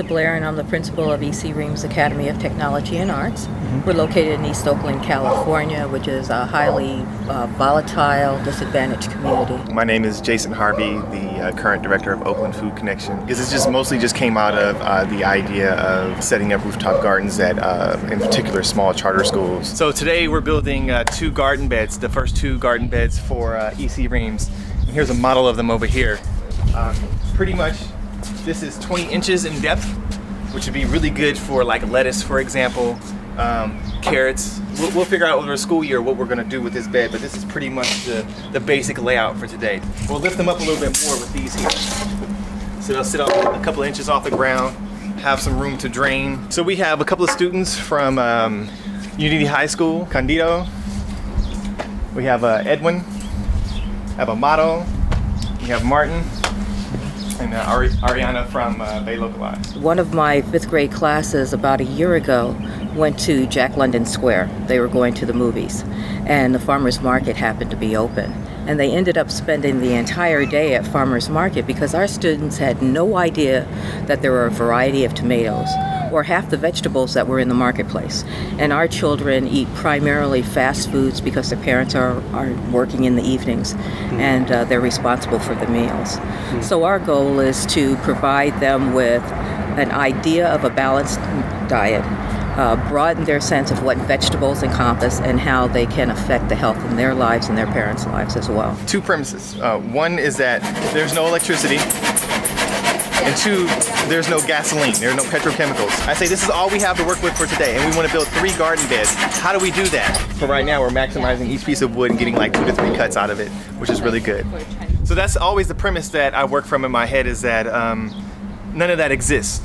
Lisa Blair, and I'm the principal of EC Reems Academy of Technology and Arts. We're located in East Oakland, California, which is a highly volatile, disadvantaged community. My name is Jason Harvey, the current director of Oakland Food Connection. This just mostly came out of the idea of setting up rooftop gardens at, in particular, small charter schools. So today we're building 2 garden beds, the first 2 garden beds for EC Reems. And here's a model of them over here. Pretty much, this is 20 inches in depth, which would be really good for like lettuce, for example, carrots. We'll figure out over the school year what we're going to do with this bed, but this is pretty much the basic layout for today. We'll lift them up a little bit more with these here. So they'll sit up a couple of inches off the ground, have some room to drain. So we have a couple of students from Unity High School, Candido. We have Edwin, have Amato, we have Martin, and Ariana from Localize. One of my 5th grade classes about a year ago went to Jack London Square. They were going to the movies, and the farmers market happened to be open. And they ended up spending the entire day at farmers market because our students had no idea that there were a variety of tomatoes or half the vegetables that were in the marketplace. And our children eat primarily fast foods because their parents are working in the evenings and they're responsible for the meals. So our goal is to provide them with an idea of a balanced diet, broaden their sense of what vegetables encompass and how they can affect the health in their lives and their parents' lives as well. 2 premises. One is that there's no electricity, and 2, there's no gasoline, there are no petrochemicals. I say this is all we have to work with for today, and we want to build 3 garden beds. How do we do that? For right now, we're maximizing each piece of wood and getting like 2 to 3 cuts out of it, which is really good. So that's always the premise that I work from in my head, is that none of that exists.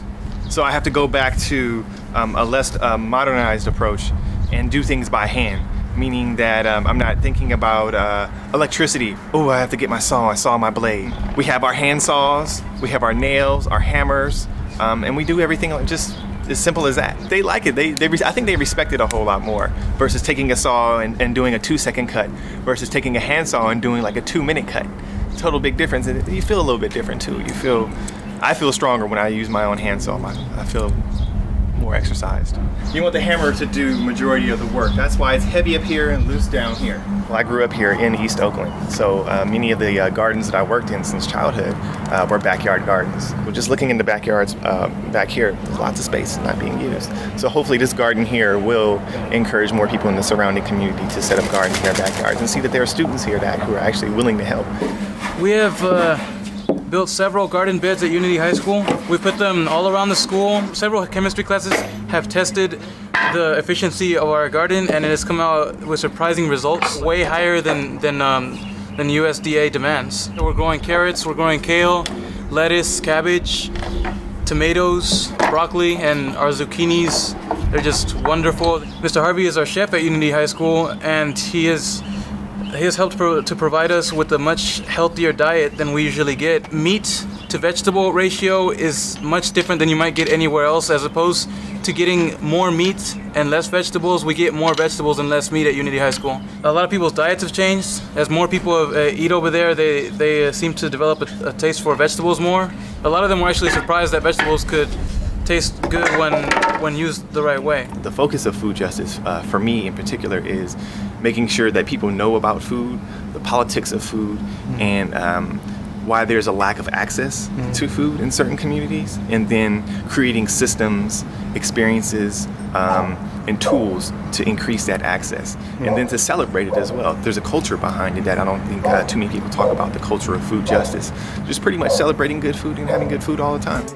So I have to go back to a less modernized approach and do things by hand, meaning that I'm not thinking about electricity. Oh, I have to get my saw, I saw my blade. We have our hand saws, we have our nails, our hammers, and we do everything just as simple as that. They like it. I think they respect it a whole lot more versus taking a saw and doing a 2-second cut versus taking a hand saw and doing like a 2-minute cut. Total big difference, and you feel a little bit different too. I feel stronger when I use my own hand saw. I feel more exercised. You want the hammer to do majority of the work. That's why it's heavy up here and loose down here. Well, I grew up here in East Oakland, so many of the gardens that I worked in since childhood were backyard gardens. We're just looking in the backyards back here. There's lots of space not being used. So hopefully this garden here will encourage more people in the surrounding community to set up gardens in their backyards and see that there are students here who are actually willing to help. We have built several garden beds at Unity High School. We put them all around the school. Several chemistry classes have tested the efficiency of our garden, and it has come out with surprising results, way higher than USDA demands. We're growing carrots, we're growing kale, lettuce, cabbage, tomatoes, broccoli, and our zucchinis. They're just wonderful. Mr. Harvey is our chef at Unity High School, and he has helped to provide us with a much healthier diet than we usually get. Meat to vegetable ratio is much different than you might get anywhere else. As opposed to getting more meat and less vegetables, we get more vegetables and less meat at Unity High School. A lot of people's diets have changed. As more people eat over there, they seem to develop a taste for vegetables more. A lot of them were actually surprised that vegetables could taste good when used the right way. The focus of food justice, for me in particular, is making sure that people know about food, the politics of food, and why there's a lack of access to food in certain communities, and then creating systems, experiences, and tools to increase that access, and then to celebrate it as well. There's a culture behind it that I don't think too many people talk about, the culture of food justice. Just pretty much celebrating good food and having good food all the time.